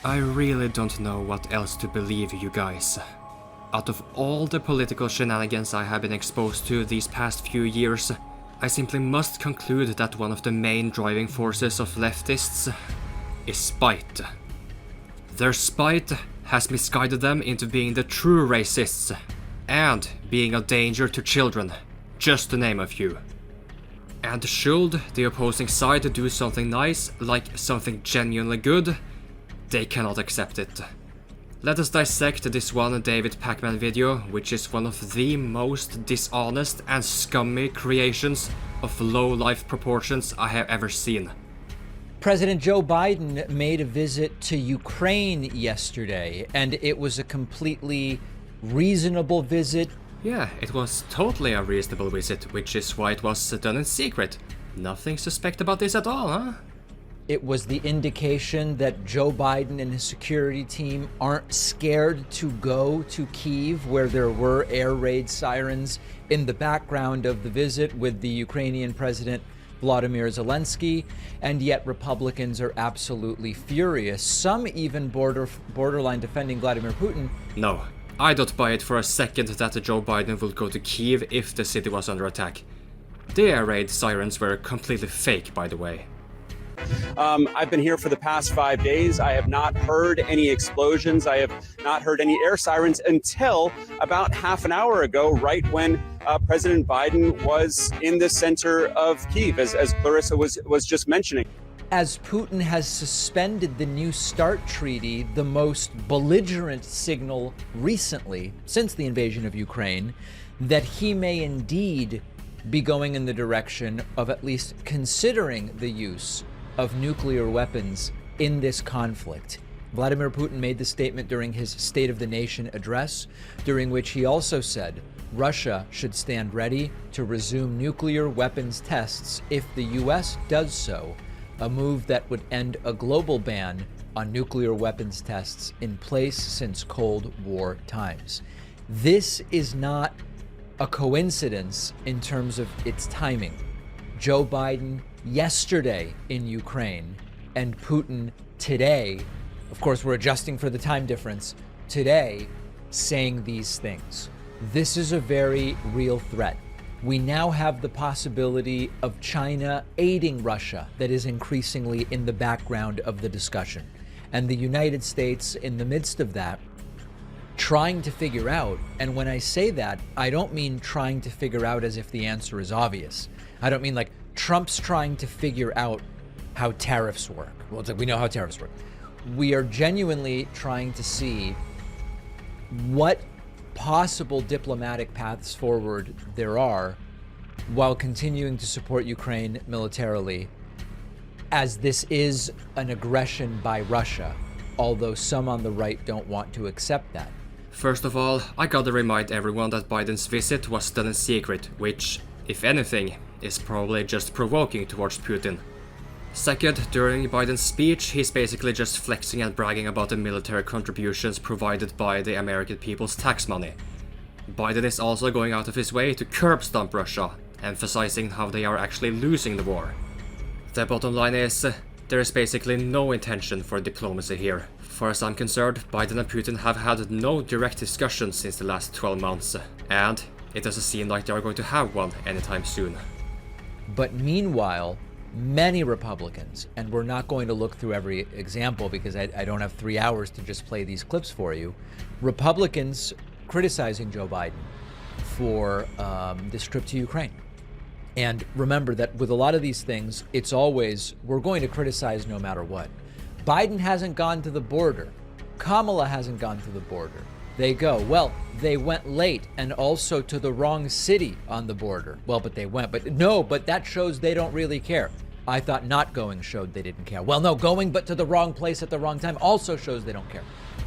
I really don't know what else to believe, you guys. Out of all the political shenanigans I have been exposed to these past few years, I simply must conclude that one of the main driving forces of leftists is spite. Their spite has misguided them into being the true racists, and being a danger to children, just to name a few. And should the opposing side do something nice, like something genuinely good, they cannot accept it. Let us dissect this one David Pakman video, which is one of the most dishonest and scummy creations of low-life proportions I have ever seen. President Joe Biden made a visit to Ukraine yesterday, and it was a completely reasonable visit. Yeah, it was totally a reasonable visit, which is why it was done in secret. Nothing suspect about this at all, huh? It was the indication that Joe Biden and his security team aren't scared to go to Kyiv, where there were air raid sirens in the background of the visit with the Ukrainian President Vladimir Zelensky, and yet Republicans are absolutely furious. Some even borderline defending Vladimir Putin. No, I don't buy it for a second that Joe Biden would go to Kyiv if the city was under attack. The air raid sirens were completely fake, by the way. I've been here for the past 5 days. I have not heard any explosions. I have not heard any air sirens until about half an hour ago, right when President Biden was in the center of Kyiv, as Clarissa was just mentioning. As Putin has suspended the New START treaty, the most belligerent signal recently, since the invasion of Ukraine, that he may indeed be going in the direction of at least considering the use of nuclear weapons in this conflict. Vladimir Putin made the statement during his State of the Nation address, during which he also said Russia should stand ready to resume nuclear weapons tests if the US does so, a move that would end a global ban on nuclear weapons tests in place since Cold War times. This is not a coincidence in terms of its timing. Joe Biden yesterday in Ukraine and Putin today, of course we're adjusting for the time difference, today saying these things. This is a very real threat. We now have the possibility of China aiding Russia that is increasingly in the background of the discussion. And the United States in the midst of that, trying to figure out, and when I say that, I don't mean trying to figure out as if the answer is obvious. I don't mean like Trump's trying to figure out how tariffs work. Well, it's like we know how tariffs work. We are genuinely trying to see what possible diplomatic paths forward there are while continuing to support Ukraine militarily, as this is an aggression by Russia, although some on the right don't want to accept that. First of all, I gotta remind everyone that Biden's visit was done in secret, which, if anything, is probably just provoking towards Putin. Second, during Biden's speech, he's basically just flexing and bragging about the military contributions provided by the American people's tax money. Biden is also going out of his way to curb stomp Russia, emphasizing how they are actually losing the war. The bottom line is, there is basically no intention for diplomacy here. Far as I'm concerned, Biden and Putin have had no direct discussions since the last 12 months, and it doesn't seem like they are going to have one anytime soon. But meanwhile, many Republicans, and we're not going to look through every example because I don't have 3 hours to just play these clips for you, Republicans criticizing Joe Biden for this trip to Ukraine. And remember that with a lot of these things, it's always, we're going to criticize no matter what. Biden hasn't gone to the border. Kamala hasn't gone to the border. They go, well, they went late and also to the wrong city on the border. Well, but they went, but no, but that shows they don't really care. I thought not going showed they didn't care. Well, no, going but to the wrong place at the wrong time also shows they don't care.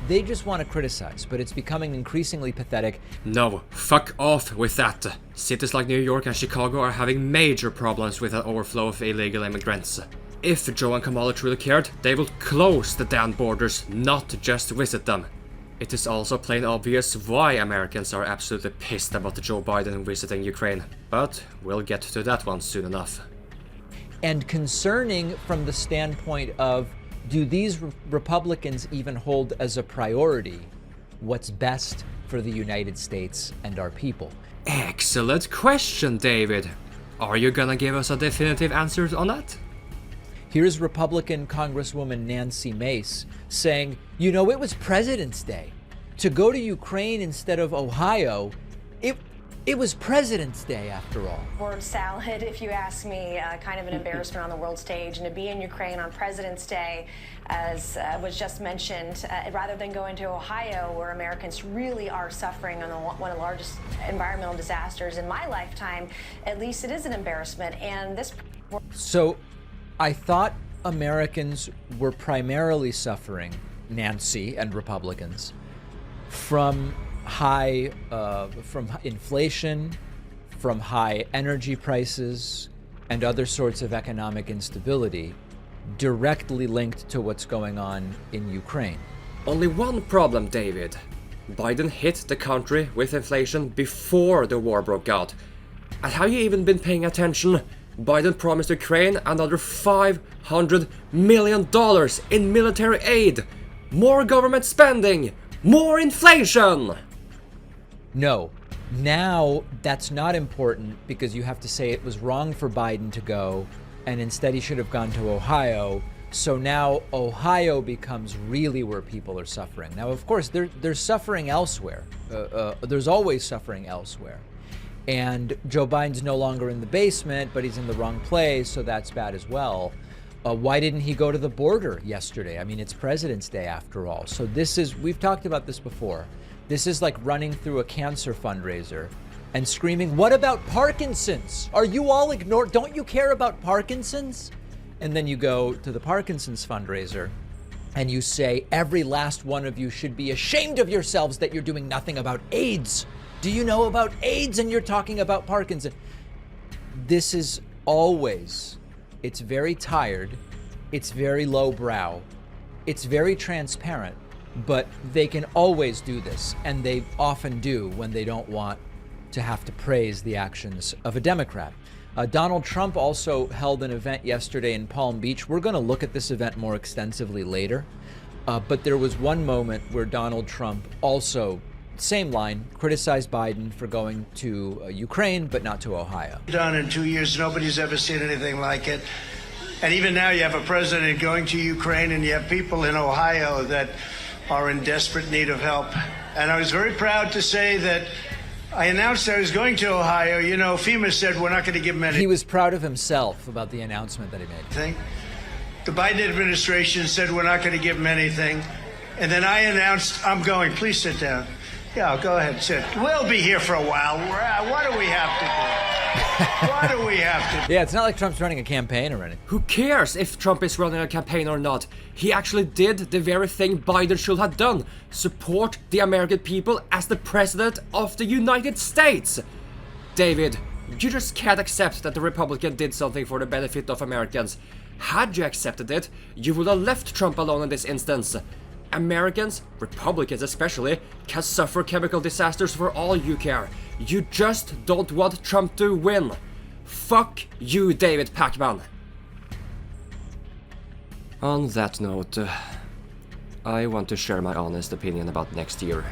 They just want to criticize, but it's becoming increasingly pathetic. No, fuck off with that. Cities like New York and Chicago are having major problems with an overflow of illegal immigrants. If Joe and Kamala truly cared, they would close the damn borders, not just visit them. It is also plain obvious why Americans are absolutely pissed about Joe Biden visiting Ukraine, but we'll get to that one soon enough. And concerning from the standpoint of do these Republicans even hold as a priority what's best for the United States and our people? Excellent question, David. Are you gonna give us a definitive answer on that? Here's Republican Congresswoman Nancy Mace saying, you know, it was President's Day. To go to Ukraine instead of Ohio, it was President's Day after all. Word salad, if you ask me, kind of an embarrassment on the world stage. And to be in Ukraine on President's Day, as was just mentioned, rather than going to Ohio, where Americans really are suffering on one of the largest environmental disasters in my lifetime, at least it is an embarrassment. And this... So I thought Americans were primarily suffering, Nancy and Republicans, from from inflation, from high energy prices, and other sorts of economic instability directly linked to what's going on in Ukraine. Only one problem, David. Biden hit the country with inflation before the war broke out. And have you even been paying attention? Biden promised Ukraine another $500 million in military aid. More government spending. More inflation. No, now that's not important because you have to say it was wrong for Biden to go and instead he should have gone to Ohio. So now Ohio becomes really where people are suffering. Now, of course, there's suffering elsewhere. There's always suffering elsewhere. And Joe Biden's no longer in the basement, but he's in the wrong place, so that's bad as well. Why didn't he go to the border yesterday? I mean, it's President's Day after all. So we've talked about this before. This is like running through a cancer fundraiser and screaming, what about Parkinson's? Are you all ignored? Don't you care about Parkinson's? And then you go to the Parkinson's fundraiser and you say, every last one of you should be ashamed of yourselves that you're doing nothing about AIDS. Do you know about AIDS? And you're talking about Parkinson's. This is always, it's very tired, it's very lowbrow, it's very transparent, but they can always do this, and they often do when they don't want to have to praise the actions of a Democrat. Donald Trump also held an event yesterday in Palm Beach. We're going to look at this event more extensively later, but there was one moment where Donald Trump also, same line, criticized Biden for going to Ukraine, but not to Ohio. Done in 2 years, nobody's ever seen anything like it. And even now you have a president going to Ukraine and you have people in Ohio that are in desperate need of help. And I was very proud to say that I announced I was going to Ohio. You know, FEMA said we're not going to give them anything. He was proud of himself about the announcement that he made. The Biden administration said we're not going to give them anything. And then I announced I'm going. Please sit down. Yeah, go ahead, sit. We'll be here for a while. What do we have to do? What do we have to do? Yeah, it's not like Trump's running a campaign or anything. Who cares if Trump is running a campaign or not? He actually did the very thing Biden should have done. Support the American people as the president of the United States. David, you just can't accept that the Republican did something for the benefit of Americans. Had you accepted it, you would have left Trump alone in this instance. Americans, Republicans especially, can suffer chemical disasters for all you care. You just don't want Trump to win. Fuck you, David Pakman. On that note, I want to share my honest opinion about next year.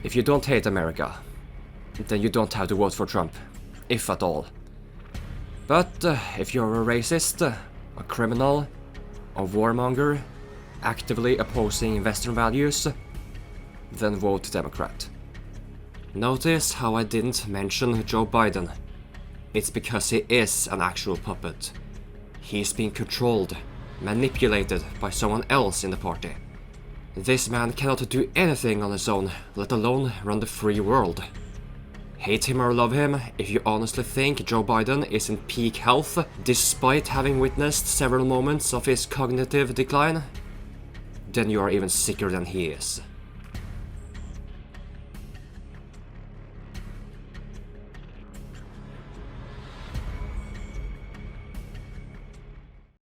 If you don't hate America, then you don't have to vote for Trump, if at all. But if you're a racist, a criminal, a warmonger, actively opposing Western values, then vote Democrat. Notice how I didn't mention Joe Biden. It's because he is an actual puppet. He's being controlled, manipulated by someone else in the party. This man cannot do anything on his own, let alone run the free world. Hate him or love him, if you honestly think Joe Biden is in peak health, despite having witnessed several moments of his cognitive decline, then you are even sicker than he is.